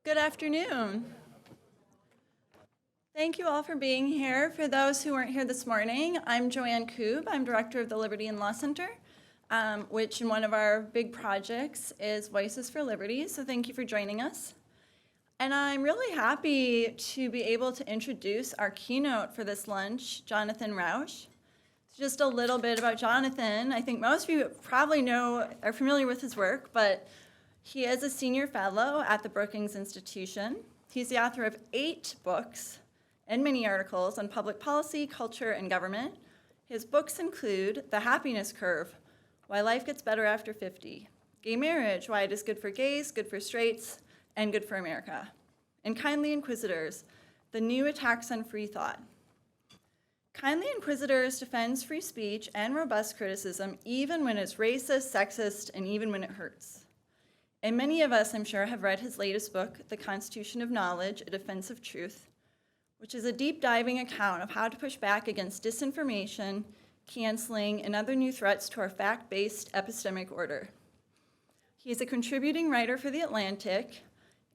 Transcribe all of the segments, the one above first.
Good afternoon. Thank you all for being here. For those who weren't here this morning, I'm Joanne Koob. I'm director of the Liberty and Law Center, which in one of our big projects is Voices for Liberty, so thank you for joining us. And I'm really happy to be able to introduce our keynote for this lunch, Jonathan Rauch. Just a little bit about Jonathan. I think most of you probably are familiar with his work, but he is a senior fellow at the Brookings Institute. He's the author of 8 books and many articles on public policy, culture, and government. His books include The Happiness Curve, Why Life Gets Better After 50, Gay Marriage, Why It Is Good for Gays, Good for Straights, and Good for America, and Kindly Inquisitors, The New Attacks on Free Thought. Kindly Inquisitors defends free speech and robust criticism even when it's racist, sexist, and even when it hurts. And many of us, I'm sure, have read his latest book, The Constitution of Knowledge, A Defense of Truth, which is a deep-diving account of how to push back against disinformation, canceling, and other new threats to our fact-based epistemic order. He is a contributing writer for The Atlantic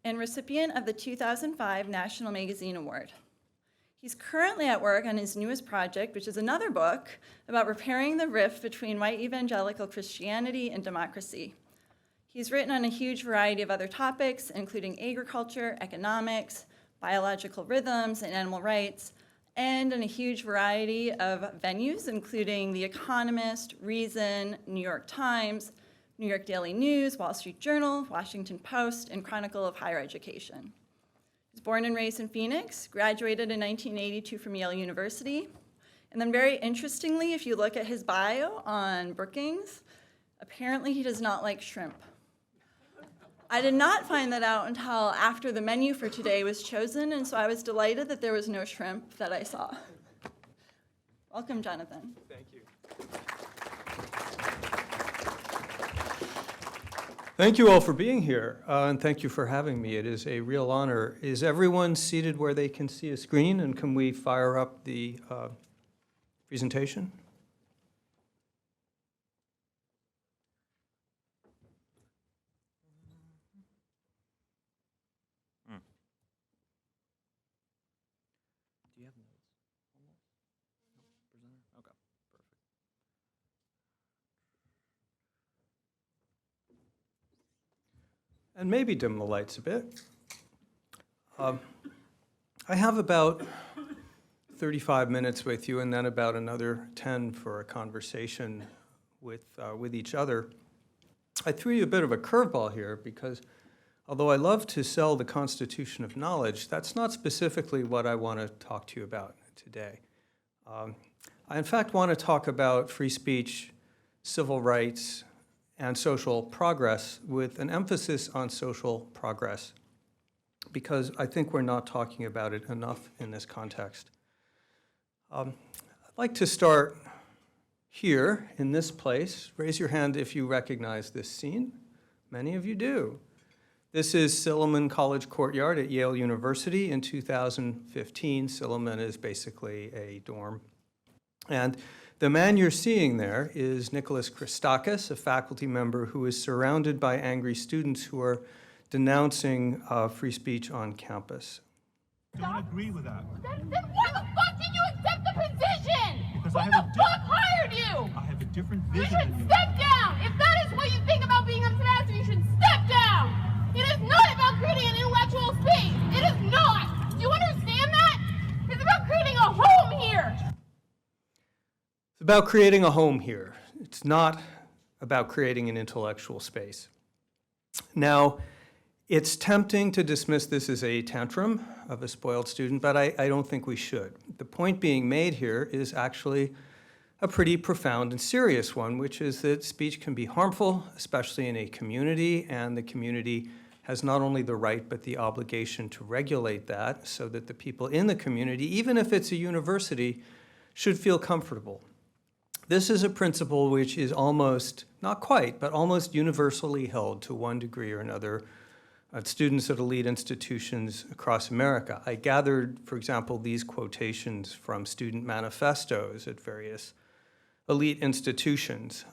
and recipient of the 2005 National Magazine Award. He's currently at work on his newest project, which is another book about repairing the rift between white evangelical Christianity and democracy. He's written on a huge variety of other topics, including agriculture, economics, biological rhythms, and animal rights, and in a huge variety of venues, including The Economist, Reason, New York Times, New York Daily News, Wall Street Journal, Washington Post, and Chronicle of Higher Education. He was born and raised in Phoenix, graduated in 1982 from Yale University, and then very interestingly, if you look at his bio on Brookings, apparently he does not like shrimp. I did not find that out until after the menu for today was chosen, and so I was delighted that there was no shrimp that I saw. Welcome, Jonathan. Thank you. Thank you all for being here, and thank you for having me. It is a real honor. Is everyone seated where they can see a screen, and can we fire up the presentation? Do you have notes? No, presenter? Okay, perfect. And maybe dim the lights a bit. I have about 35 minutes with you and then about another 10 for a conversation with each other. I threw you a bit of a curveball here because although I love to sell the Constitution of Knowledge, that's not specifically what I want to talk to you about today. I in fact want to talk about free speech, civil rights, and social progress with an emphasis on social progress, because I think we're not talking about it enough in this context. I'd like to start here in this place. Raise your hand if you recognize this scene. Many of you do. This is Silliman College Courtyard at Yale University in 2015. Silliman is basically a dorm. And the man you're seeing there is Nicholas Christakis, a faculty member who is surrounded by angry students who are denouncing free speech on campus. Don't agree with that. Then why the fuck did you accept the position? Because Who I have the a fuck hired you? I have a different You vision should than you. step down. If that is what you think about being a semester, you should step down. It is not about creating an intellectual space. It is not. Do you understand that? It's about creating a home here. It's about creating a home here. It's not about creating an intellectual space. Now, it's tempting to dismiss this as a tantrum of a spoiled student, but I don't think we should. The point being made here is actually a pretty profound and serious one, which is that speech can be harmful, especially in a community, and the community has not only the right but the obligation to regulate that so that the people in the community, even if it's a university, should feel comfortable. This is a principle which is almost, not quite, but almost universally held to one degree or another at students at elite institutions across America. I gathered, for example, these quotations from student manifestos at various elite institutions.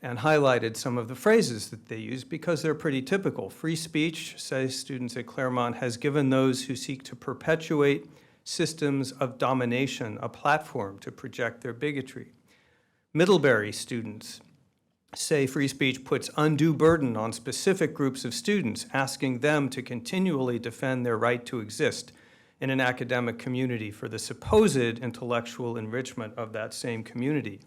and highlighted some of the phrases that they use because they're pretty typical. Free speech, say students at Claremont, has given those who seek to perpetuate systems of domination a platform to project their bigotry. Middlebury students say free speech puts undue burden on specific groups of students, asking them to continually defend their right to exist in an academic community for the supposed intellectual enrichment of that same community.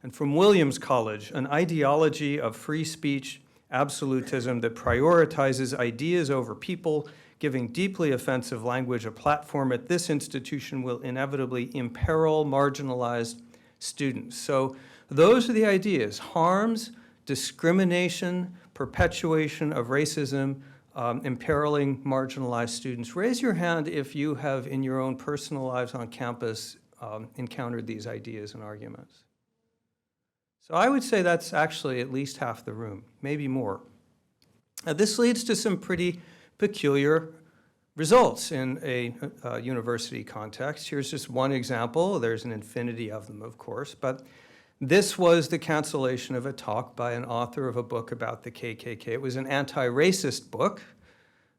And from Williams College, an ideology of free speech absolutism that prioritizes ideas over people, giving deeply offensive language a platform at this institution will inevitably imperil marginalized students. So those are the ideas: harms, discrimination, perpetuation of racism, imperiling marginalized students. Raise your hand if you have, in your own personal lives on campus, encountered these ideas and arguments. So I would say that's actually at least half the room, maybe more. This leads to some pretty peculiar results in a university context. Here's just one example. There's an infinity of them, of course, but this was the cancellation of a talk by an author of a book about the KKK. It was an anti-racist book.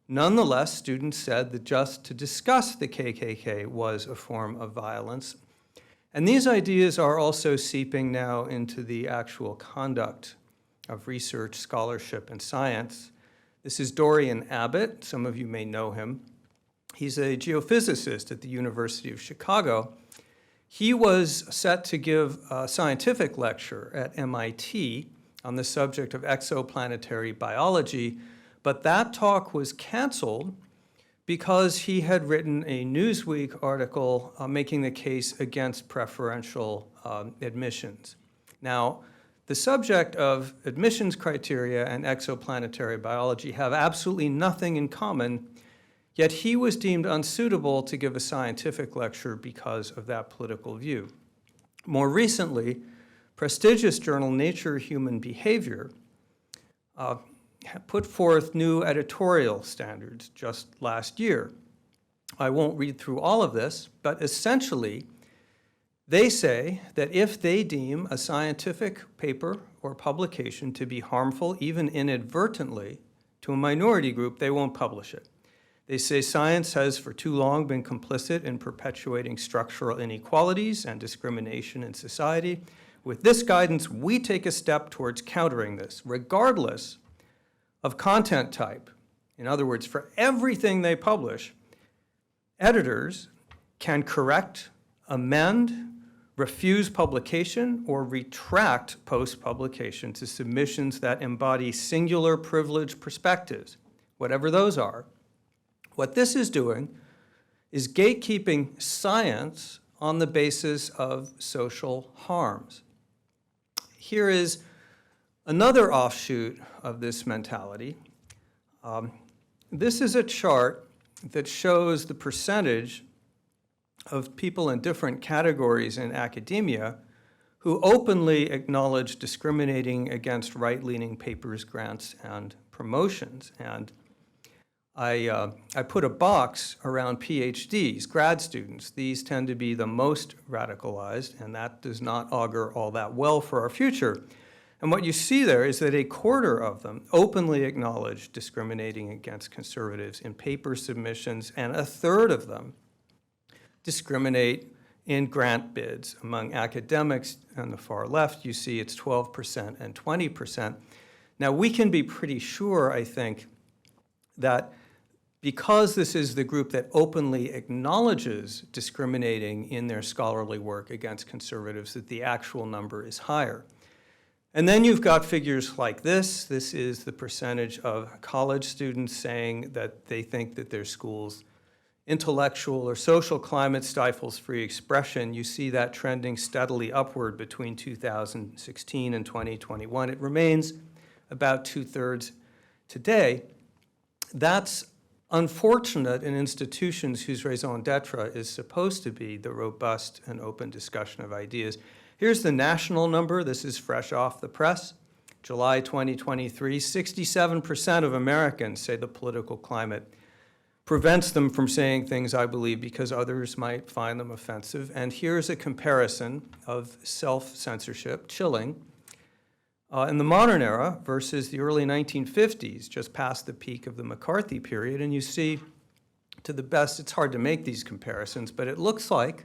Nonetheless, students said that just to discuss the KKK was a form of violence. And these ideas are also seeping now into the actual conduct of research, scholarship, and science. This is Dorian Abbott. Some of you may know him. He's a geophysicist at the University of Chicago. He was set to give a scientific lecture at MIT on the subject of exoplanetary biology, but that talk was canceled because he had written a Newsweek article making the case against preferential admissions. Now, the subject of admissions criteria and exoplanetary biology have absolutely nothing in common, yet he was deemed unsuitable to give a scientific lecture because of that political view. More recently, prestigious journal Nature Human Behavior put forth new editorial standards just last year. I won't read through all of this, but essentially, they say that if they deem a scientific paper or publication to be harmful, even inadvertently, to a minority group, they won't publish it. They say science has for too long been complicit in perpetuating structural inequalities and discrimination in society. With this guidance, we take a step towards countering this, regardless of content type. In other words, for everything they publish, editors can correct, amend, refuse publication, or retract post-publication to submissions that embody singular privileged perspectives, whatever those are. What this is doing is gatekeeping science on the basis of social harms. Here is another offshoot of this mentality. This is a chart that shows the percentage of people in different categories in academia who openly acknowledge discriminating against right-leaning papers, grants, and promotions. And I put a box around PhDs, grad students. These tend to be the most radicalized, and that does not augur all that well for our future. And what you see there is that a quarter of them openly acknowledge discriminating against conservatives in paper submissions, and a third of them discriminate in grant bids. Among academics on the far left, you see it's 12% and 20%. Now, we can be pretty sure, I think, that because this is the group that openly acknowledges discriminating in their scholarly work against conservatives, that the actual number is higher. And then you've got figures like this. This is the percentage of college students saying that they think that their school's intellectual or social climate stifles free expression. You see that trending steadily upward between 2016 and 2021. It remains about 2/3 today. That's unfortunate in institutions whose raison d'etre is supposed to be the robust and open discussion of ideas. Here's the national number. This is fresh off the press. July 2023, 67% of Americans say the political climate prevents them from saying things I believe because others might find them offensive. And here's a comparison of self-censorship, chilling. in the modern era versus the early 1950s, just past the peak of the McCarthy period. And you see, to the best, it's hard to make these comparisons, but it looks like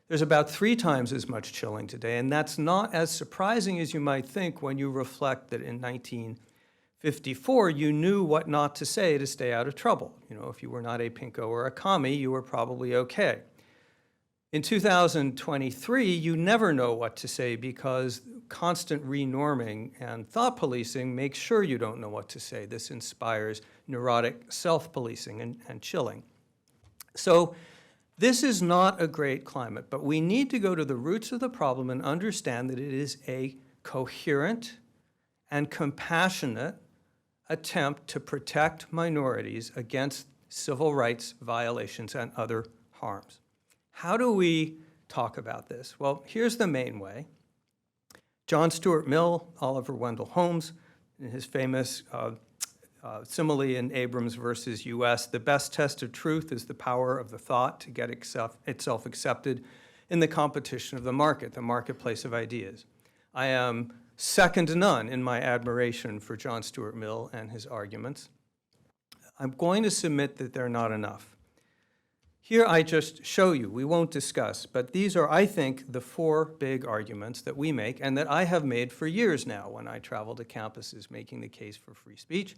there's about 3 times as much chilling today. And that's not as surprising as you might think when you reflect that in 1954, you knew what not to say to stay out of trouble. You know, if you were not a pinko or a commie, you were probably okay. In 2023, you never know what to say because constant renorming and thought policing makes sure you don't know what to say. This inspires neurotic self-policing and chilling. So this is not a great climate, but we need to go to the roots of the problem and understand that it is a coherent and compassionate attempt to protect minorities against civil rights violations and other harms. How do we talk about this? Well, here's the main way. John Stuart Mill, Oliver Wendell Holmes, in his famous simile in Abrams versus U.S., the best test of truth is the power of the thought to get itself accepted in the competition of the marketplace of ideas. I am second to none in my admiration for John Stuart Mill and his arguments. I'm going to submit that they're not enough. Here I just show you, we won't discuss, but these are, I think, the 4 big arguments that we make and that I have made for years now when I travel to campuses making the case for free speech.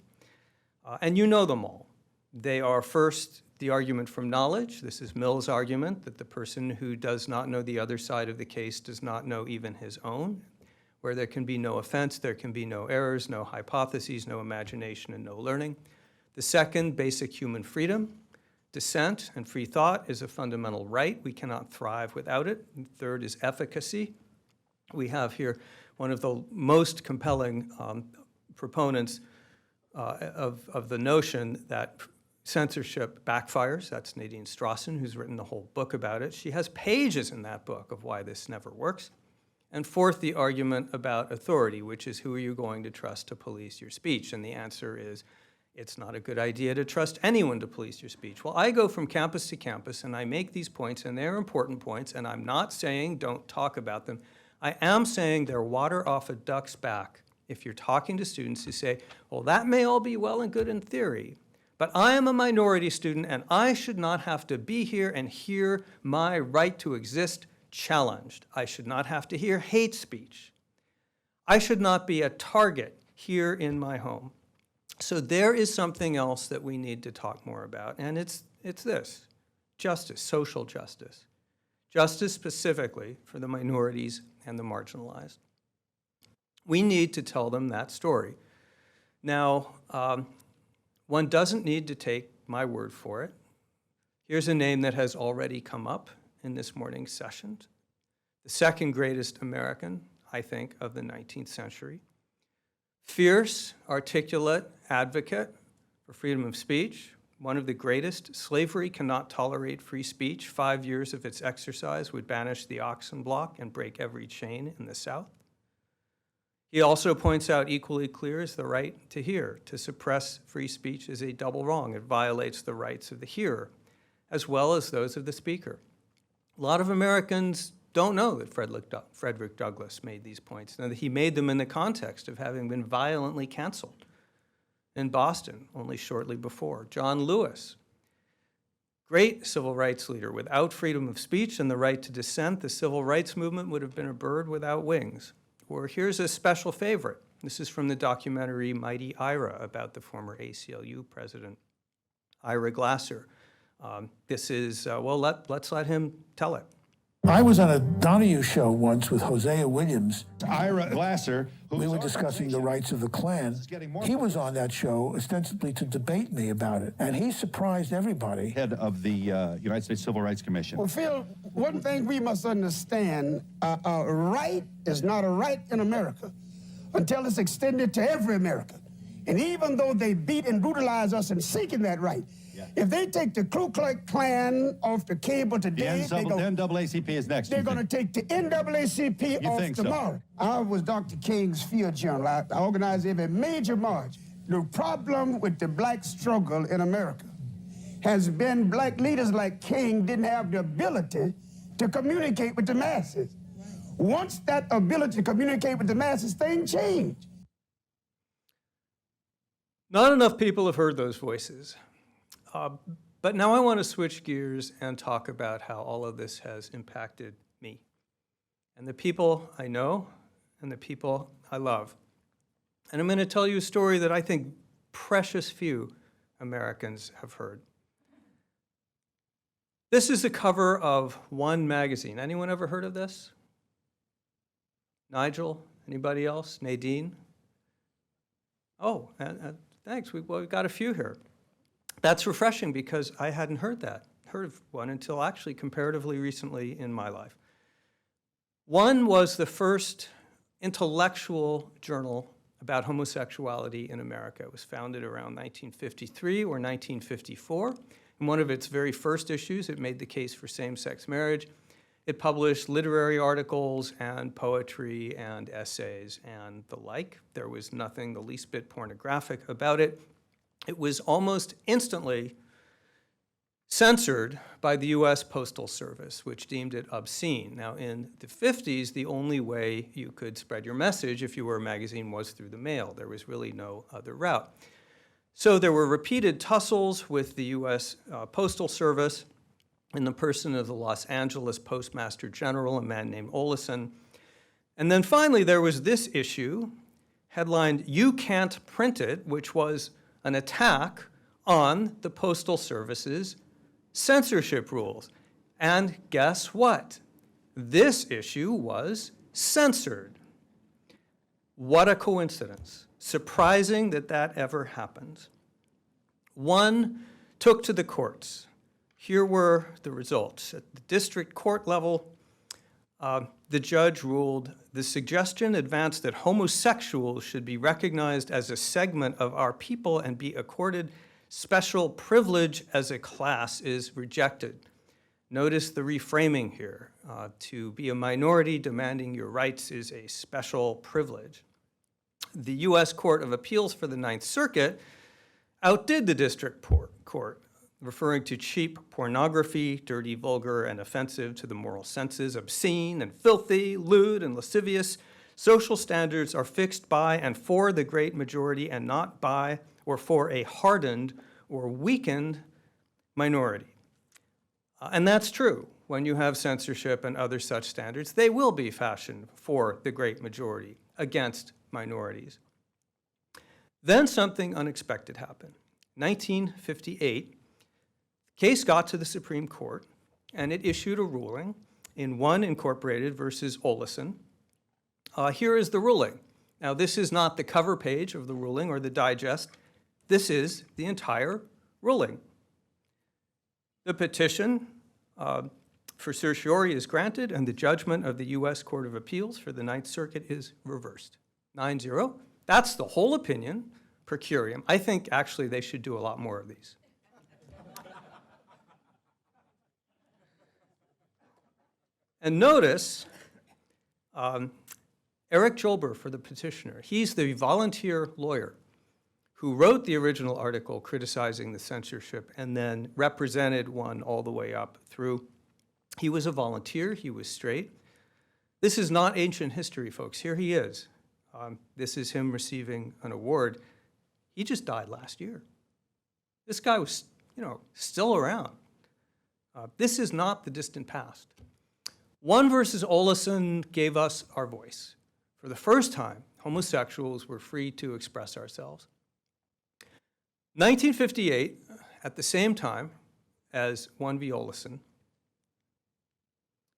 And you know them all. They are first, the argument from knowledge. This is Mill's argument that the person who does not know the other side of the case does not know even his own. Where there can be no offense, there can be no errors, no hypotheses, no imagination, and no learning. The second, basic human freedom. Dissent and free thought is a fundamental right. We cannot thrive without it. And third is efficacy. We have here one of the most compelling proponents of the notion that censorship backfires. That's Nadine Strawson, who's written the whole book about it. She has pages in that book of why this never works. And fourth, the argument about authority, which is who are you going to trust to police your speech? And the answer is, it's not a good idea to trust anyone to police your speech. Well, I go from campus to campus and I make these points, and they're important points, and I'm not saying don't talk about them. I am saying they're water off a duck's back if you're talking to students who say, well, that may all be well and good in theory, but I am a minority student and I should not have to be here and hear my right to exist challenged. I should not have to hear hate speech. I should not be a target here in my home. So there is something else that we need to talk more about, and it's this: justice, social justice. Justice specifically for the minorities and the marginalized. We need to tell them that story. Now, one doesn't need to take my word for it. Here's a name that has already come up in this morning's session. The second greatest American, I think, of the 19th century. Fierce, articulate advocate for freedom of speech, one of the greatest. Slavery cannot tolerate free speech. 5 years of its exercise would banish the oxen block and break every chain in the South. He also points out equally clear is the right to hear. To suppress free speech is a double wrong. It violates the rights of the hearer, as well as those of the speaker. A lot of Americans don't know that Frederick Douglass made these points, and that he made them in the context of having been violently canceled in Boston only shortly before. John Lewis, great civil rights leader. Without freedom of speech and the right to dissent, the civil rights movement would have been a bird without wings. Or here's a special favorite. This is from the documentary Mighty Ira about the former ACLU president, Ira Glasser. This is, well, let's let him tell it. I was on a Donahue show once with Hosea Williams. Ira Glasser. We were discussing the rights of the Klan. He was on that show ostensibly to debate me about it, and he surprised everybody. Head of the United States Civil Rights Commission. Well, Phil, one thing we must understand, a right is not a right in America until it's extended to every American. And even though they beat and brutalize us in seeking that right, if they take the Ku Klux Klan off the cable today, the NAACP is next. They're going to take the NAACP off tomorrow. So? I was Dr. King's field general. I organized every major march. The problem with the black struggle in America has been black leaders like King didn't have the ability to communicate with the masses. Once that ability to communicate with the masses, things change. Not enough people have heard those voices. But now I want to switch gears and talk about how all of this has impacted me and the people I know and the people I love. And I'm going to tell you a story that I think precious few Americans have heard. This is the cover of One magazine. Anyone ever heard of this? Nigel? Anybody else? Nadine? Oh, thanks. We've got a few here. That's refreshing because I hadn't heard of one until actually comparatively recently in my life. One was the first intellectual journal about homosexuality in America. It was founded around 1953 or 1954. In one of its very first issues, it made the case for same-sex marriage. It published literary articles and poetry and essays and the like. There was nothing the least bit pornographic about it. It was almost instantly censored by the US Postal Service, which deemed it obscene. Now, in the 50s, the only way you could spread your message if you were a magazine was through the mail. There was really no other route. So there were repeated tussles with the US Postal Service in the person of the Los Angeles Postmaster General, a man named Olison. And then finally, there was this issue, headlined, "You Can't Print It," which was an attack on the Postal Service's censorship rules. And guess what? This issue was censored. What a coincidence. Surprising that that ever happened. One took to the courts. Here were the results. At the district court level, the judge ruled, "The suggestion advanced that homosexuals should be recognized as a segment of our people and be accorded special privilege as a class is rejected." Notice the reframing here. To be a minority demanding your rights is a special privilege. The U.S. Court of Appeals for the Ninth Circuit outdid the district court, referring to cheap pornography, dirty, vulgar, and offensive to the moral senses, obscene and filthy, lewd and lascivious. Social standards are fixed by and for the great majority and not by or for a hardened or weakened minority. And that's true. When you have censorship and other such standards, they will be fashioned for the great majority against minorities. Then something unexpected happened. 1958, the case got to the Supreme Court, and it issued a ruling in One Incorporated versus Olison. Here is the ruling. Now, this is not the cover page of the ruling or the digest. This is the entire ruling. The petition for certiorari is granted, and the judgment of the U.S. Court of Appeals for the Ninth Circuit is reversed. 9-0. That's the whole opinion, per curiam. I think, actually, they should do a lot more of these. And notice, Eric Jolber for the petitioner. He's the volunteer lawyer who wrote the original article criticizing the censorship and then represented One all the way up through. He was a volunteer. He was straight. This is not ancient history, folks. Here he is. This is him receiving an award. He just died last year. This guy was, still around. This is not the distant past. One versus Olison gave us our voice. For the first time, homosexuals were free to express ourselves. 1958, at the same time as One v. Olison,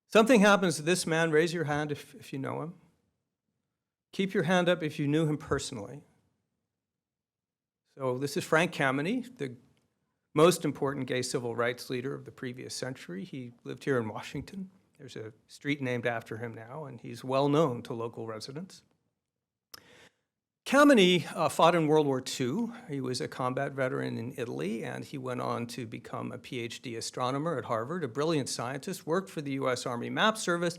something happens to this man. Raise your hand if you know him. Keep your hand up if you knew him personally. So this is Frank Kameny, the most important gay civil rights leader of the previous century. He lived here in Washington. There's a street named after him now, and he's well known to local residents. Kameny fought in World War II. He was a combat veteran in Italy, and he went on to become a PhD astronomer at Harvard, a brilliant scientist, worked for the U.S. Army Map Service,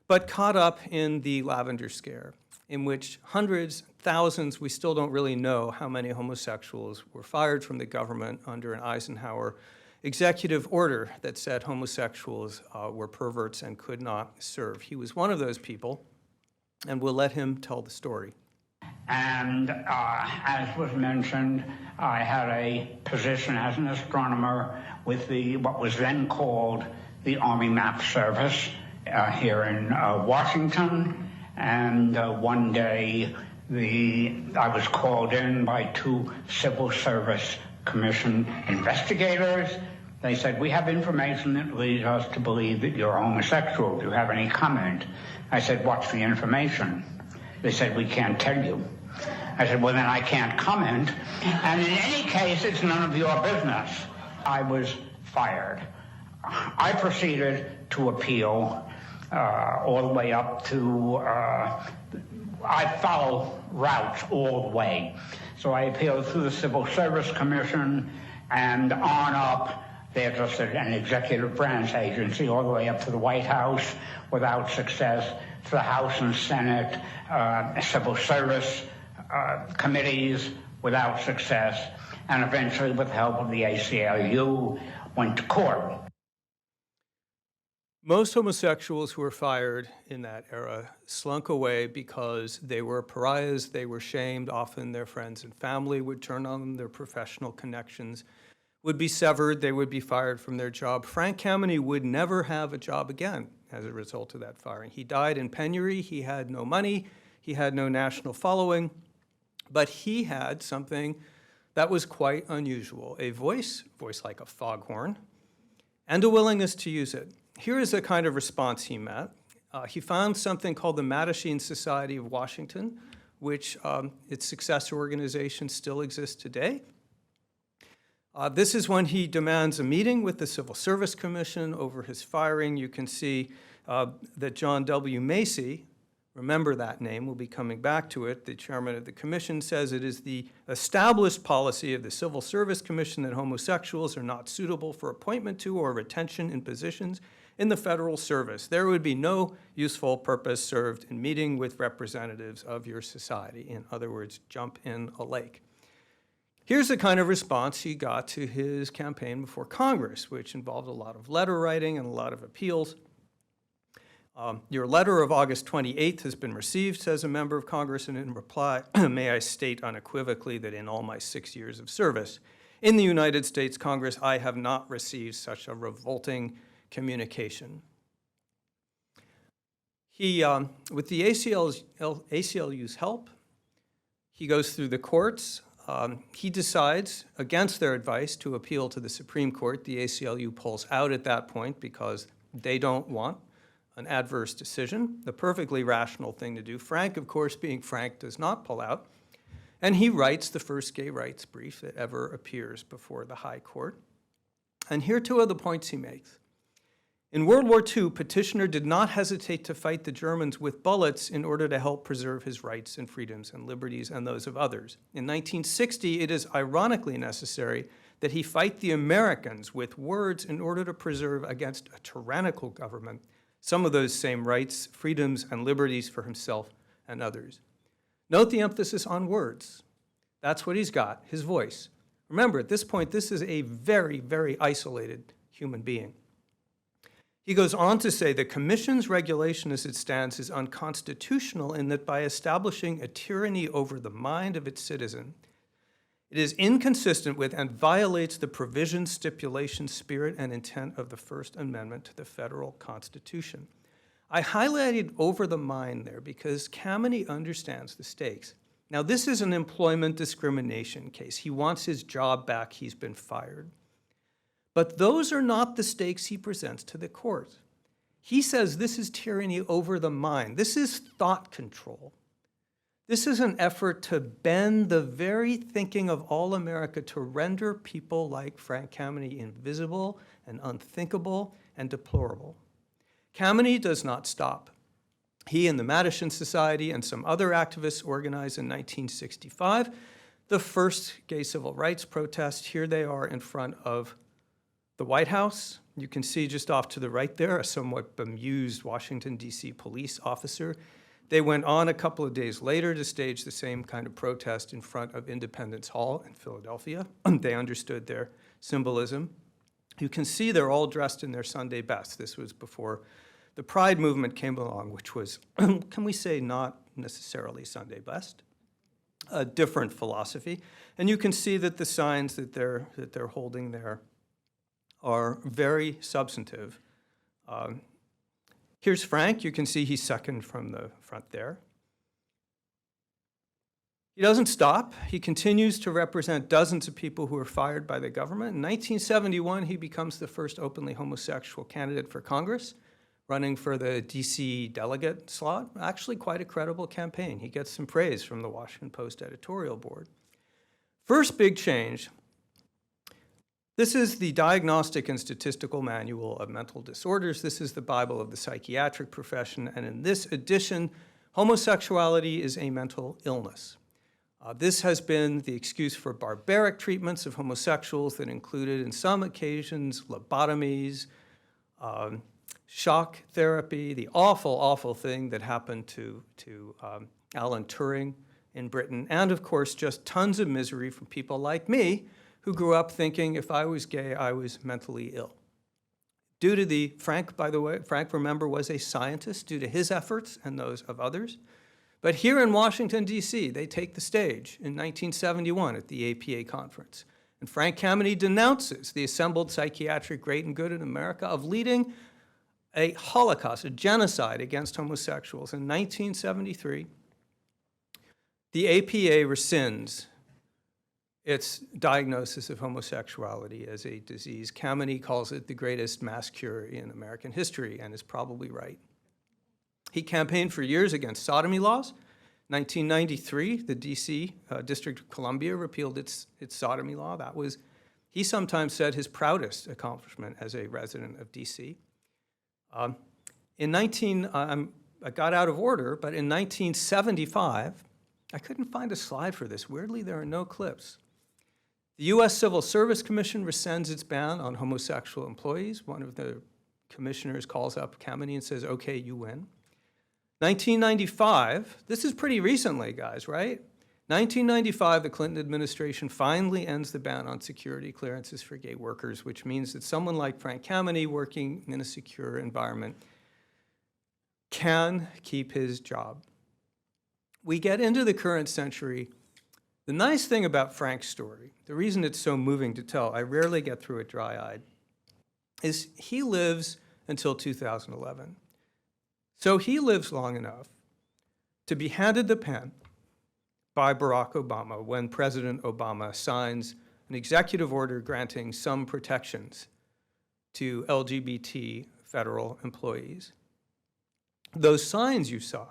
but caught up in the Lavender Scare, in which hundreds, thousands, we still don't really know how many homosexuals were fired from the government under an Eisenhower executive order that said homosexuals were perverts and could not serve. He was one of those people, and we'll let him tell the story. And as was mentioned, I had a position as an astronomer with what was then called the Army Map Service here in Washington. And one day I was called in by 2 Civil Service Commission investigators. They said, "We have information that leads us to believe that you're homosexual. Do you have any comment?" I said, "What's the information?" They said, "We can't tell you." I said, "Well, then I can't comment. And in any case, it's none of your business." I was fired. I proceeded to appeal all the way up to, I follow Rauch all the way. So I appealed through the Civil Service Commission and on up. They're just an executive branch agency all the way up to the White House without success, to the House and Senate, Civil Service committees without success, and eventually with the help of the ACLU went to court. Most homosexuals who were fired in that era slunk away because they were pariahs, they were shamed, often their friends and family would turn on them, their professional connections would be severed, they would be fired from their job. Frank Kameny would never have a job again as a result of that firing. He died in penury, he had no money, he had no national following, but he had something that was quite unusual, a voice like a foghorn, and a willingness to use it. Here is a kind of response he met. He found something called the Mattachine Society of Washington, which its successor organization still exists today. This is when he demands a meeting with the Civil Service Commission over his firing. You can see that John W. Macy, remember that name, we'll be coming back to it, the chairman of the commission, says it is the established policy of the Civil Service Commission that homosexuals are not suitable for appointment to or retention in positions in the federal service. There would be no useful purpose served in meeting with representatives of your society. In other words, jump in a lake. Here's the kind of response he got to his campaign before Congress, which involved a lot of letter writing and a lot of appeals. Your letter of August 28th has been received, says a member of Congress, and in reply, may I state unequivocally that in all my 6 years of service in the United States Congress, I have not received such a revolting communication. He, with the ACLU's help, he goes through the courts. He decides, against their advice, to appeal to the Supreme Court. The ACLU pulls out at that point because they don't want an adverse decision, the perfectly rational thing to do. Frank, of course, being Frank, does not pull out. And he writes the first gay rights brief that ever appears before the High Court. And here are 2 of the points he makes. In World War II, petitioner did not hesitate to fight the Germans with bullets in order to help preserve his rights and freedoms and liberties and those of others. In 1960, it is ironically necessary that he fight the Americans with words in order to preserve against a tyrannical government some of those same rights, freedoms, and liberties for himself and others. Note the emphasis on words. That's what he's got, his voice. Remember, at this point, this is a very, very isolated human being. He goes on to say the Commission's regulation as it stands is unconstitutional in that by establishing a tyranny over the mind of its citizen, it is inconsistent with and violates the provisions, stipulations, spirit, and intent of the First Amendment to the federal Constitution. I highlighted over the mind there because Kameny understands the stakes. Now, this is an employment discrimination case. He wants his job back. He's been fired. But those are not the stakes he presents to the court. He says this is tyranny over the mind. This is thought control. This is an effort to bend the very thinking of all America to render people like Frank Kameny invisible and unthinkable and deplorable. Kameny does not stop. He and the Mattachine Society and some other activists organized in 1965 the first gay civil rights protest. Here they are in front of the White House. You can see just off to the right there a somewhat bemused Washington, D.C. police officer. They went on a couple of days later to stage the same kind of protest in front of Independence Hall in Philadelphia. They understood their symbolism. You can see they're all dressed in their Sunday best. This was before the Pride movement came along, which was, can we say, not necessarily Sunday best, a different philosophy. And you can see that the signs that they're holding there are very substantive. Here's Frank. You can see he's second from the front there. He doesn't stop. He continues to represent dozens of people who are fired by the government. In 1971, he becomes the first openly homosexual candidate for Congress, running for the DC delegate slot. Actually quite a credible campaign. He gets some praise from the Washington Post editorial board. First big change. This is the Diagnostic and Statistical Manual of Mental Disorders. This is the Bible of the psychiatric profession. And in this edition, homosexuality is a mental illness. This has been the excuse for barbaric treatments of homosexuals that included, in some occasions, lobotomies, shock therapy, the awful, awful thing that happened to Alan Turing in Britain, and of course, just tons of misery from people like me who grew up thinking if I was gay, I was mentally ill. Due to Frank, by the way, Frank, remember, was a scientist due to his efforts and those of others. But here in Washington, D.C., they take the stage in 1971 at the APA conference. And Frank Kameny denounces the assembled psychiatric great and good in America of leading a Holocaust, a genocide against homosexuals. In 1973, the APA rescinds its diagnosis of homosexuality as a disease. Kameny calls it the greatest mass cure in American history, and is probably right. He campaigned for years against sodomy laws. 1993, the D.C. District of Columbia repealed its sodomy law. That was, he sometimes said, his proudest accomplishment as a resident of D.C. I got out of order, but in 1975, I couldn't find a slide for this. Weirdly, there are no clips. The U.S. Civil Service Commission rescinds its ban on homosexual employees. One of the commissioners calls up Kameny and says, okay, you win. 1995, this is pretty recently, guys, right? 1995, the Clinton administration finally ends the ban on security clearances for gay workers, which means that someone like Frank Kameny working in a secure environment can keep his job. We get into the current century. The nice thing about Frank's story, the reason it's so moving to tell, I rarely get through it dry-eyed, is he lives until 2011. So he lives long enough to be handed the pen by Barack Obama when President Obama signs an executive order granting some protections to LGBT federal employees. Those signs you saw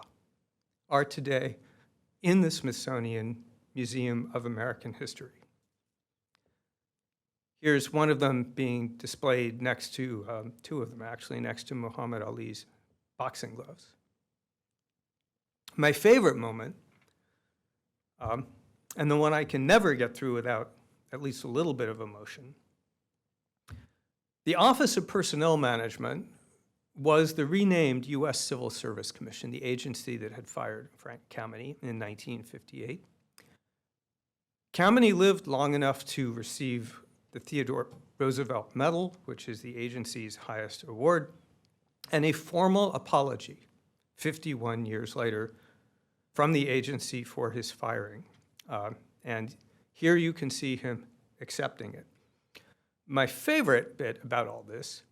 are today in the Smithsonian Museum of American History. Here's one of them being displayed next to, two of them actually, next to Muhammad Ali's boxing gloves. My favorite moment, and the one I can never get through without at least a little bit of emotion, the Office of Personnel Management was the renamed U.S. Civil Service Commission, the agency that had fired Frank Kameny in 1958. Kameny lived long enough to receive the Theodore Roosevelt Medal, which is the agency's highest award, and a formal apology 51 years later from the agency for his firing. And here you can see him accepting it. My favorite bit about all this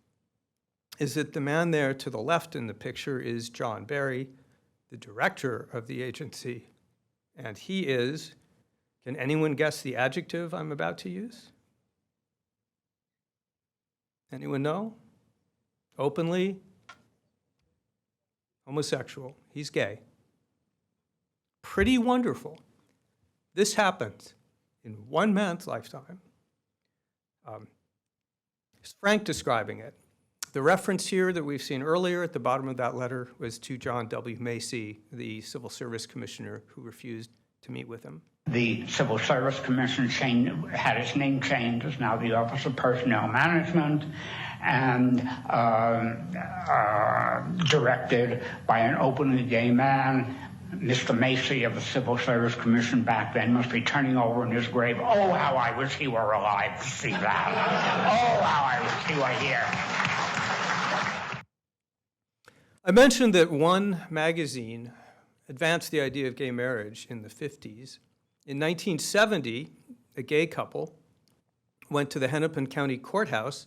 is that the man there to the left in the picture is John Barry, the director of the agency, and he is, can anyone guess the adjective I'm about to use? Anyone know? Openly homosexual. He's gay. Pretty wonderful. This happened in one man's lifetime. It's Frank describing it. The reference here that we've seen earlier at the bottom of that letter was to John W. Macy, the Civil Service Commissioner who refused to meet with him. The Civil Service Commission had its name changed. It's now the Office of Personnel Management, and directed by an openly gay man Mr. Macy of the Civil Service Commission back then must be turning over in his grave. Oh, how I wish he were alive to see that. Oh, how I wish he were here. I mentioned that one magazine advanced the idea of gay marriage in the 50s. In 1970, a gay couple went to the Hennepin County Courthouse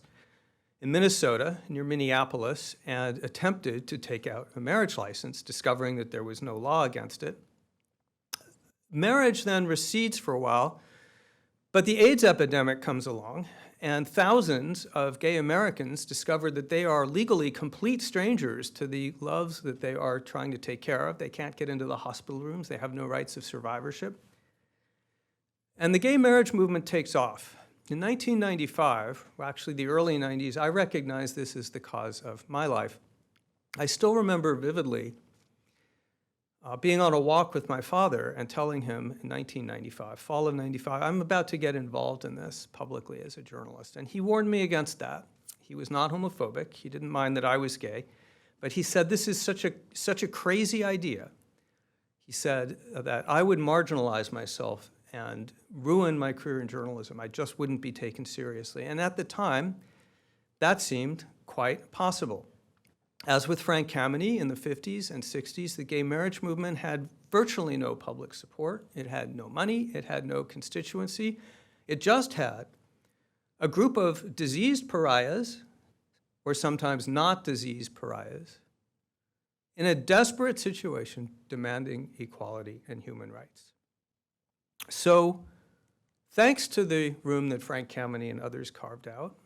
in Minnesota, near Minneapolis, and attempted to take out a marriage license, discovering that there was no law against it. Marriage then recedes for a while, but the AIDS epidemic comes along, and thousands of gay Americans discovered that they are legally complete strangers to the loves that they are trying to take care of. They can't get into the hospital rooms. They have no rights of survivorship. And the gay marriage movement takes off. In 1995, well, actually the early 90s, I recognized this as the cause of my life. I still remember vividly being on a walk with my father and telling him in 1995, fall of 95, I'm about to get involved in this publicly as a journalist. And he warned me against that. He was not homophobic. He didn't mind that I was gay. But he said, this is such a crazy idea. He said that I would marginalize myself and ruin my career in journalism. I just wouldn't be taken seriously. And at the time, that seemed quite possible. As with Frank Kameny in the 50s and 60s, the gay marriage movement had virtually no public support. It had no money. It had no constituency. It just had a group of diseased pariahs, or sometimes not diseased pariahs, in a desperate situation demanding equality and human rights. So, thanks to the room that Frank Kameny and others carved out,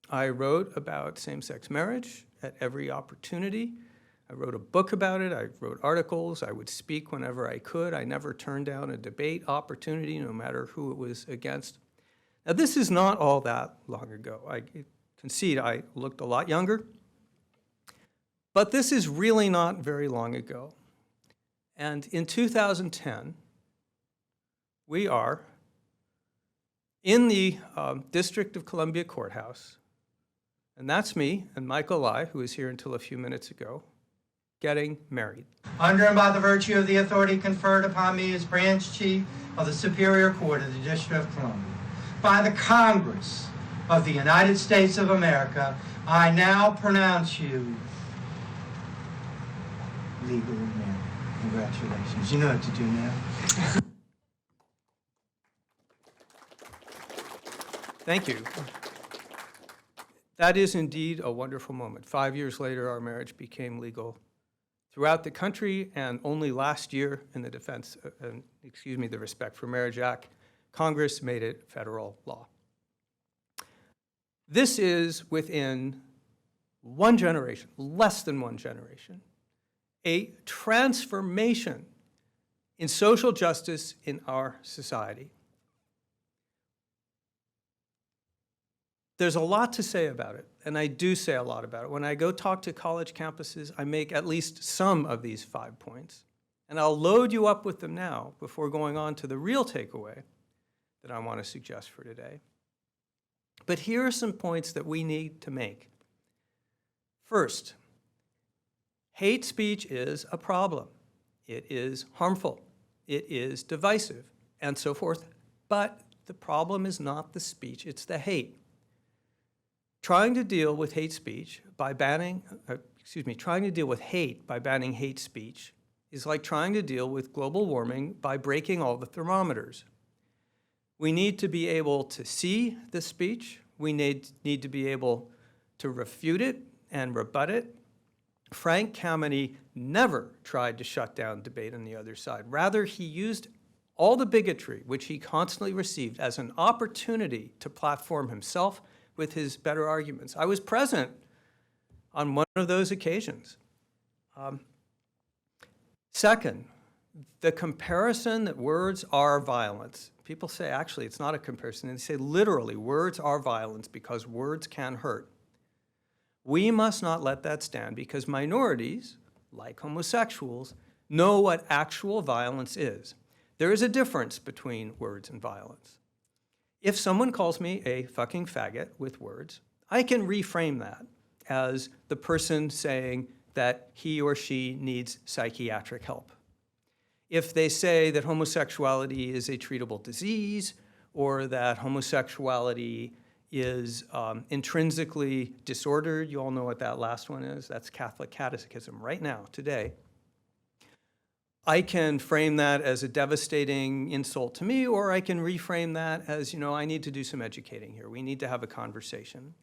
I wrote about same-sex marriage at every opportunity. I wrote a book about it. I wrote articles. I would speak whenever I could. I never turned down a debate opportunity, no matter who it was against. Now, this is not all that long ago. I concede I looked a lot younger. But this is really not very long ago. And in 2010, we are in the District of Columbia Courthouse, and that's me and Michael Lai, who was here until a few minutes ago, getting married. Under and by the virtue of the authority conferred upon me as branch chief of the Superior Court of the District of Columbia, by the Congress of the United States of America, I now pronounce you legally married. Congratulations. You know what to do now. Thank you. That is indeed a wonderful moment. 5 years later, our marriage became legal throughout the country, and only last year in the the Respect for Marriage Act, Congress made it federal law. This is within one generation, less than one generation, a transformation in social justice in our society. There's a lot to say about it, and I do say a lot about it. When I go talk to college campuses, I make at least some of these 5 points, and I'll load you up with them now before going on to the real takeaway that I want to suggest for today. But here are some points that we need to make. First, hate speech is a problem. It is harmful. It is divisive, and so forth. But the problem is not the speech, it's the hate. Trying to deal with hate by banning hate speech is like trying to deal with global warming by breaking all the thermometers. We need to be able to see the speech. We need to be able to refute it and rebut it. Frank Kameny never tried to shut down debate on the other side. Rather, he used all the bigotry which he constantly received as an opportunity to platform himself with his better arguments. I was present on one of those occasions. Second, the comparison that words are violence. People say, actually, it's not a comparison. They say, literally, words are violence because words can hurt. We must not let that stand because minorities, like homosexuals, know what actual violence is. There is a difference between words and violence. If someone calls me a fucking faggot with words, I can reframe that as the person saying that he or she needs psychiatric help. if they say that homosexuality is a treatable disease or that homosexuality is intrinsically disordered. You all know what that last one is. That's Catholic catechism right now, today. I can frame that as a devastating insult to me, or I can reframe that as, I need to do some educating here. We need to have a conversation.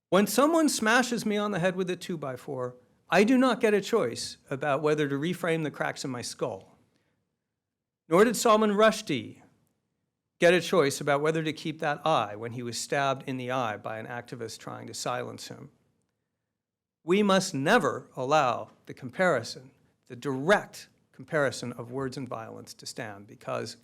When someone smashes me on the head with a 2x4, I do not get a choice about whether to reframe the cracks in my skull. Nor did Salman Rushdie get a choice about whether to keep that eye when he was stabbed in the eye by an activist trying to silence him. We must never allow the comparison, the direct comparison of words and violence to stand, because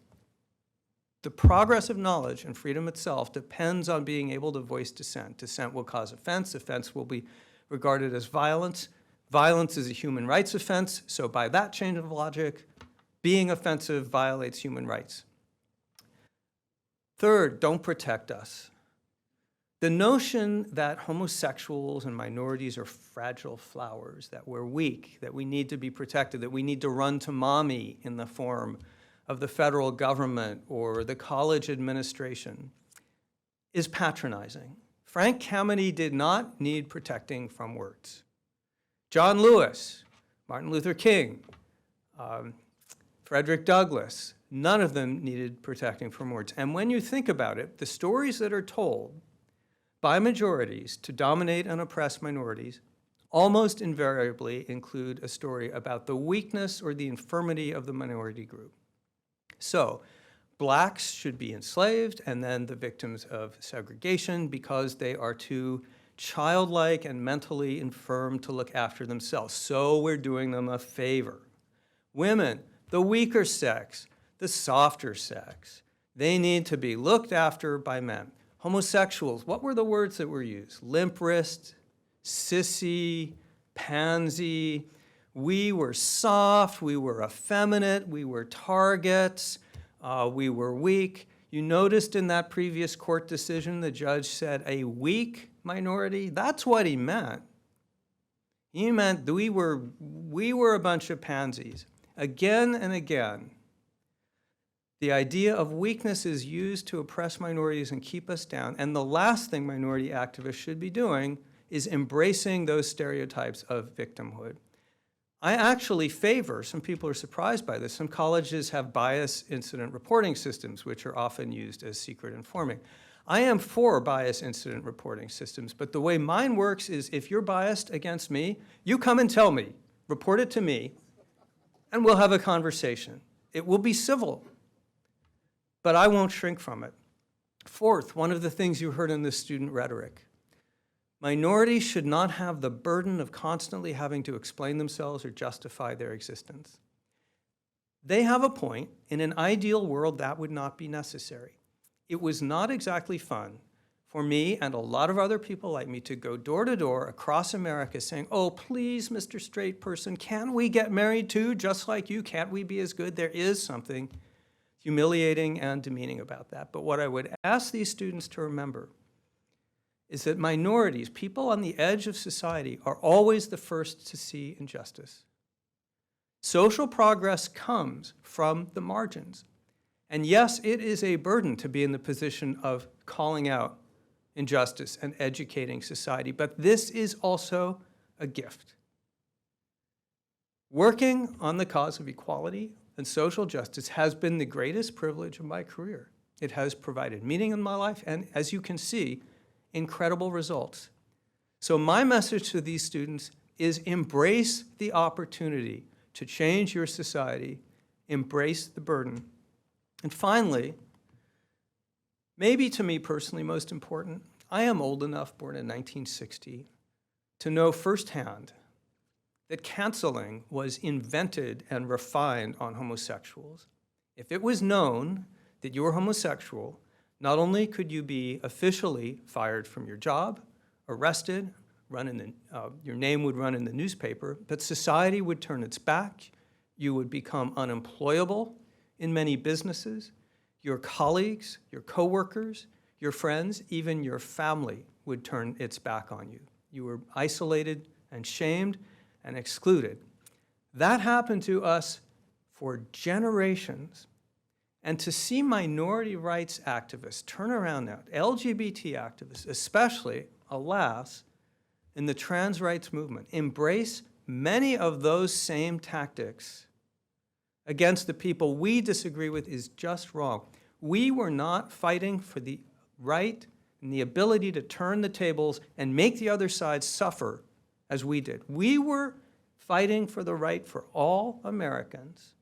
the progress of knowledge and freedom itself depends on being able to voice dissent. Dissent will cause offense. Offense will be regarded as violence. Violence is a human rights offense, so by that chain of logic, being offensive violates human rights. Third, don't protect us. The notion that homosexuals and minorities are fragile flowers, that we're weak, that we need to be protected, that we need to run to mommy in the form of the federal government or the college administration, is patronizing. Frank Kameny did not need protecting from words. John Lewis, Martin Luther King, Frederick Douglass, none of them needed protecting from words. And when you think about it, the stories that are told by majorities to dominate and oppress minorities almost invariably include a story about the weakness or the infirmity of the minority group. So, blacks should be enslaved and then the victims of segregation because they are too childlike and mentally infirm to look after themselves. So we're doing them a favor. Women, the weaker sex, the softer sex, they need to be looked after by men. Homosexuals, what were the words that were used? Limp wrist, sissy, pansy. We were soft, we were effeminate, we were targets, we were weak. You noticed in that previous court decision, the judge said a weak minority. That's what he meant. He meant we were a bunch of pansies. Again and again, the idea of weakness is used to oppress minorities and keep us down. And the last thing minority activists should be doing is embracing those stereotypes of victimhood. I actually favor, some people are surprised by this, some colleges have bias incident reporting systems, which are often used as secret informing. I am for bias incident reporting systems, but the way mine works is if you're biased against me, you come and tell me, report it to me, and we'll have a conversation. It will be civil, but I won't shrink from it. Fourth, one of the things you heard in the student rhetoric, minorities should not have the burden of constantly having to explain themselves or justify their existence. They have a point. In an ideal world, that would not be necessary. It was not exactly fun for me and a lot of other people like me to go door to door across America saying, oh, please, Mr. Straight Person, can't we get married too, just like you? Can't we be as good? There is something humiliating and demeaning about that. But what I would ask these students to remember is that minorities, people on the edge of society, are always the first to see injustice. Social progress comes from the margins. And yes, it is a burden to be in the position of calling out injustice and educating society, but this is also a gift. Working on the cause of equality and social justice has been the greatest privilege of my career. It has provided meaning in my life and, as you can see, incredible results. So my message to these students is embrace the opportunity to change your society, embrace the burden. And finally, maybe to me personally most important, I am old enough, born in 1960, to know firsthand that canceling was invented and refined on homosexuals. If it was known that you were homosexual, not only could you be officially fired from your job, arrested, your name would run in the newspaper, but society would turn its back, you would become unemployable in many businesses, your colleagues, your coworkers, your friends, even your family would turn its back on you. You were isolated and shamed and excluded. That happened to us for generations, and to see minority rights activists turn around now, LGBT activists especially, alas, in the trans rights movement, embrace many of those same tactics against the people we disagree with is just wrong. We were not fighting for the right and the ability to turn the tables and make the other side suffer as we did. We were fighting for the right for all Americans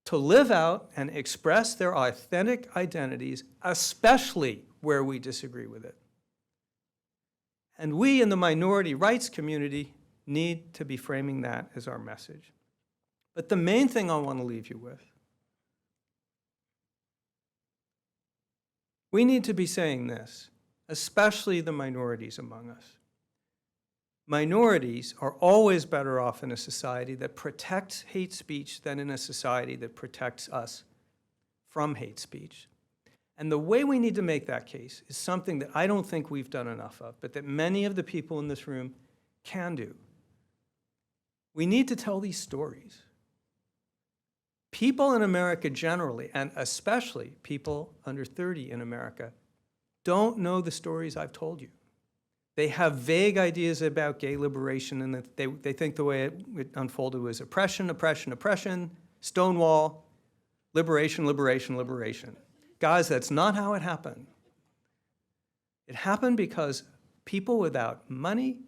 to live out and express their authentic identities, especially where we disagree with it. And we in the minority rights community need to be framing that as our message. But the main thing I want to leave you with, we need to be saying this, especially the minorities among us. Minorities are always better off in a society that protects hate speech than in a society that protects us from hate speech. And the way we need to make that case is something that I don't think we've done enough of, but that many of the people in this room can do. We need to tell these stories. People in America generally, and especially people under 30 in America, don't know the stories I've told you. They have vague ideas about gay liberation, and that they think the way it unfolded was oppression, oppression, oppression, Stonewall, liberation, liberation, liberation. Guys, that's not how it happened. It happened because people without money,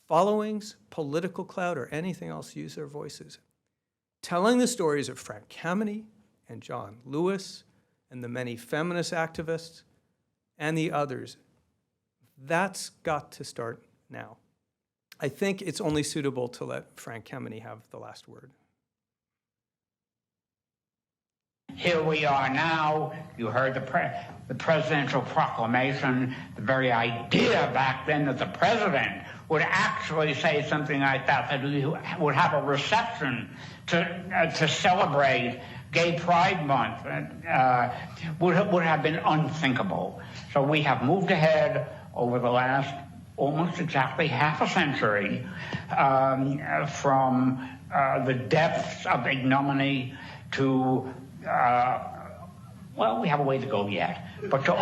followings, political clout, or anything else use their voices. Telling the stories of Frank Kameny and John Lewis and the many feminist activists and the others, that's got to start now. I think it's only suitable to let Frank Kameny have the last word. Here we are now. You heard the presidential proclamation, the very idea back then that the president would actually say something like that we would have a reception to celebrate Gay Pride Month, would have been unthinkable. So we have moved ahead over the last almost exactly half a century from the depths of ignominy to well, we have a way to go yet, but to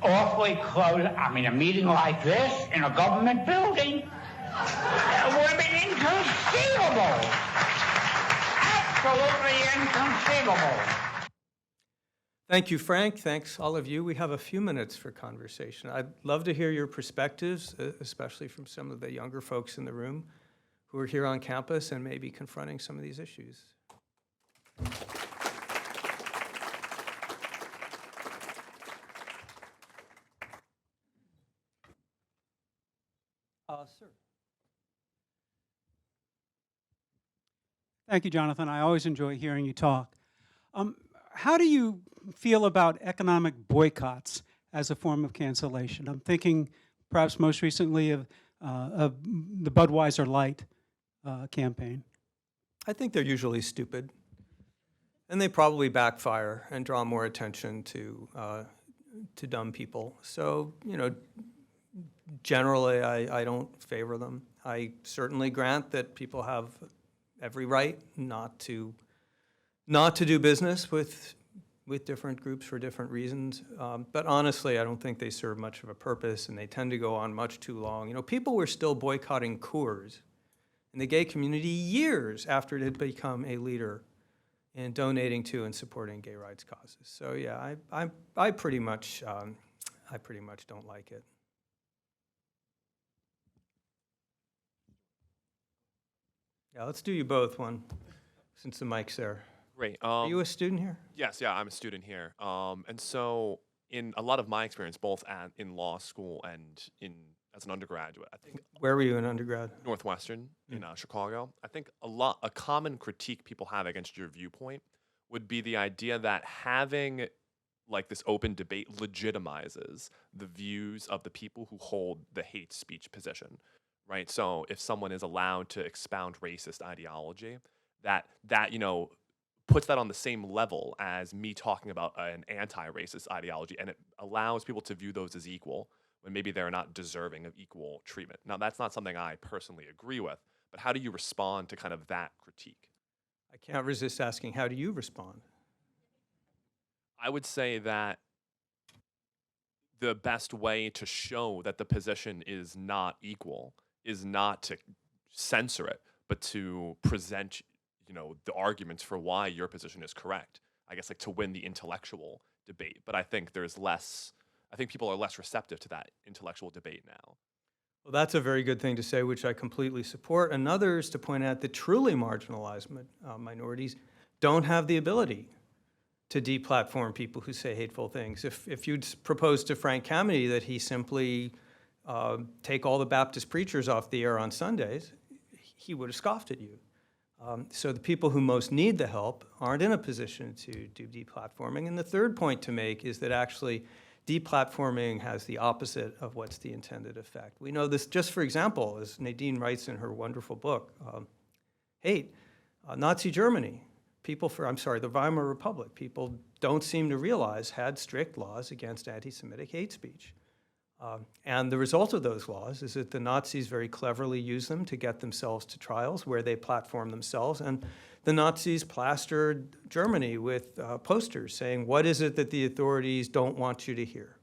awfully close. I mean, a meeting like this in a government building would be inconceivable. Absolutely inconceivable. Thank you, Frank. Thanks, all of you. We have a few minutes for conversation. I'd love to hear your perspectives, especially from some of the younger folks in the room who are here on campus and may be confronting some of these issues. Sir. Thank you, Jonathan. I always enjoy hearing you talk. How do you feel about economic boycotts as a form of cancellation? I'm thinking perhaps most recently of the Budweiser Light campaign. I think they're usually stupid, and they probably backfire and draw more attention to dumb people. So, you know, generally, I don't favor them. I certainly grant that people have every right not to do business with different groups for different reasons. But honestly, I don't think they serve much of a purpose, and they tend to go on much too long. You know, people were still boycotting Coors in the gay community years after it had become a leader in donating to and supporting gay rights causes. So yeah, I pretty much don't like it. Yeah, let's do you both one, since the mic's there. Great. Are you a student here? Yes, yeah, I'm a student here. And so in a lot of my experience, both in law school and as an undergraduate, I think Where were you in undergrad? Northwestern in Chicago, I think a common critique people have against your viewpoint would be the idea that having like this open debate legitimizes the views of the people who hold the hate speech position, right? So if someone is allowed to expound racist ideology, that puts that on the same level as me talking about an anti-racist ideology, and it allows people to view those as equal when maybe they're not deserving of equal treatment. Now, that's not something I personally agree with, But how do you respond to kind of that critique? I can't resist asking, how do you respond? I would say that the best way to show that the position is not equal is not to censor it, but to present, the arguments for why your position is correct. I guess like to win the intellectual debate. But I think people are less receptive to that intellectual debate now. Well, that's a very good thing to say, which I completely support. Another is to point out that truly marginalized minorities don't have the ability to deplatform people who say hateful things. If you'd proposed to Frank Kameny that he simply take all the Baptist preachers off the air on Sundays, he would have scoffed at you. So the people who most need the help aren't in a position to do deplatforming. And the third point to make is that actually deplatforming has the opposite of what's the intended effect. We know this just, for example, as Nadine writes in her wonderful book, Hate, Nazi Germany, the Weimar Republic, people don't seem to realize had strict laws against anti-Semitic hate speech. And the result of those laws is that the Nazis very cleverly used them to get themselves to trials where they platformed themselves. And the Nazis plastered Germany with posters saying, what is it that the authorities don't want you to hear?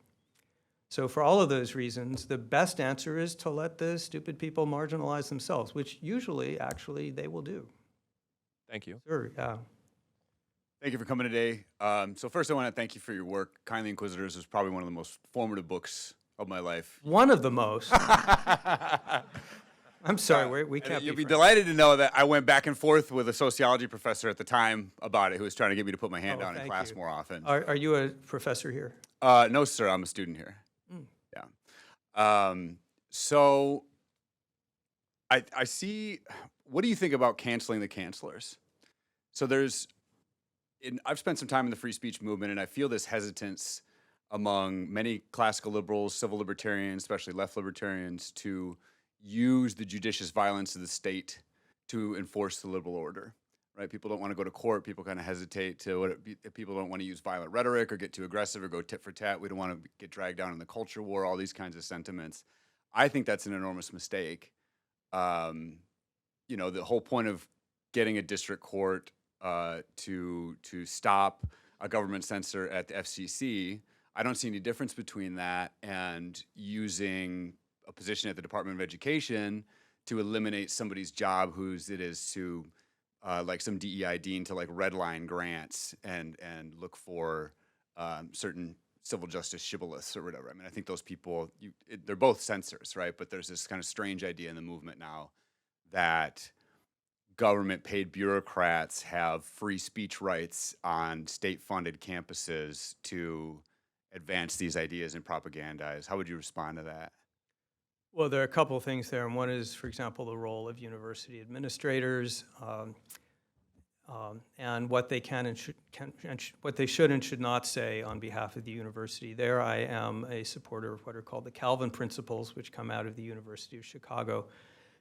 So for all of those reasons, the best answer is to let the stupid people marginalize themselves, which usually, actually, they will do. Thank you. Sure, yeah. Thank you for coming today. So first I want to thank you for your work. Kindly Inquisitors is probably one of the most formative books of my life. One of the most. I'm sorry, we can't You'll be be friends. delighted to know that I went back and forth with a sociology professor at the time about it who was trying to get me to put my hand down in thank class you. more often. Are you a professor here? No, sir, I'm a student here. Yeah. So I see, what do you think about canceling the cancelers? So I've spent some time in the free speech movement, and I feel this hesitance among many classical liberals, civil libertarians, especially left libertarians, to use the judicious violence of the state to enforce the liberal order, right? People don't want to go to court. People kind of hesitate people don't want to use violent rhetoric or get too aggressive or go tit for tat. We don't want to get dragged down in the culture war, all these kinds of sentiments. I think that's an enormous mistake. The whole point of getting a district court to stop a government censor at the FCC, I don't see any difference between that and using a position at the Department of Education to eliminate somebody's job whose it is to, like some DEI dean, to like redline grants and look for certain civil justice shibboleths or whatever. I mean, I think those people, they're both censors, right? But there's this kind of strange idea in the movement now that government-paid bureaucrats have free speech rights on state-funded campuses to advance these ideas and propagandize. How would you respond to that? Well, there are a couple of things there, and one is, for example, the role of university administrators and what they can and what they should and should not say on behalf of the university. There, I am a supporter of what are called the Calvin Principles, which come out of the University of Chicago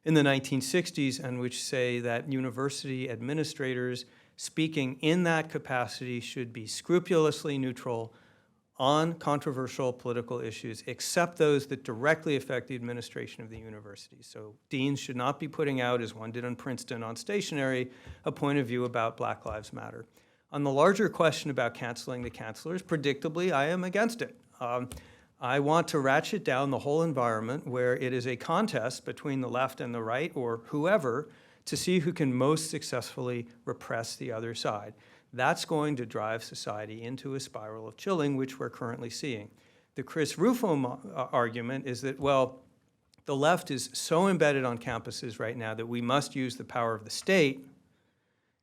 in the 1960s, and which say that university administrators speaking in that capacity should be scrupulously neutral on controversial political issues, except those that directly affect the administration of the university. So deans should not be putting out, as one did in Princeton on stationery, a point of view about Black Lives Matter. On the larger question about canceling the cancelers, predictably, I am against it. I want to ratchet down the whole environment where it is a contest between the left and the right, or whoever, to see who can most successfully repress the other side. That's going to drive society into a spiral of chilling, which we're currently seeing. The Chris Rufo argument is that, well, the left is so embedded on campuses right now that we must use the power of the state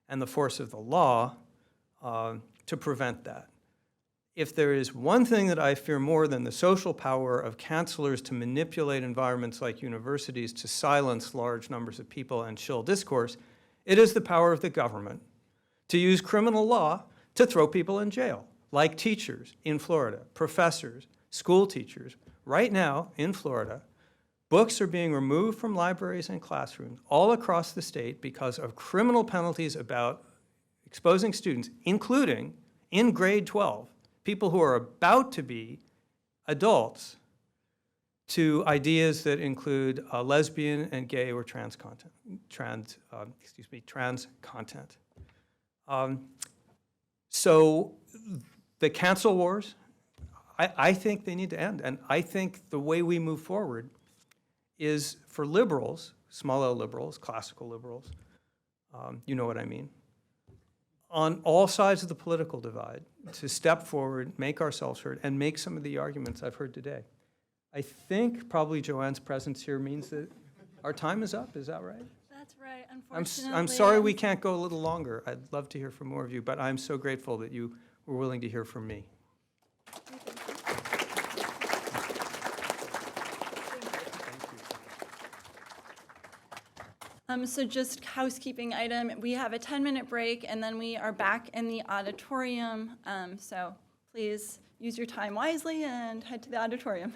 and the force of the law to prevent that. If there is one thing that I fear more than the social power of cancelers to manipulate environments like universities to silence large numbers of people and chill discourse, it is the power of the government to use criminal law to throw people in jail, like teachers in Florida, professors, school teachers. Right now in Florida, books are being removed from libraries and classrooms all across the state because of criminal penalties about exposing students, including in grade 12, people who are about to be adults, to ideas that include lesbian and gay or trans content, trans content. So the cancel wars, I think they need to end. And I think the way we move forward is for liberals, small L liberals, classical liberals, you know what I mean, on all sides of the political divide, to step forward, make ourselves heard, and make some of the arguments I've heard today. I think probably Joanne's presence here means that our time is up. Is that right? That's right, unfortunately. I'm sorry we can't go a little longer. I'd love to hear from more of you, but I'm so grateful that you were willing to hear from me. So just housekeeping item, we have a 10-minute break, and then we are back in the auditorium. So please use your time wisely and head to the auditorium.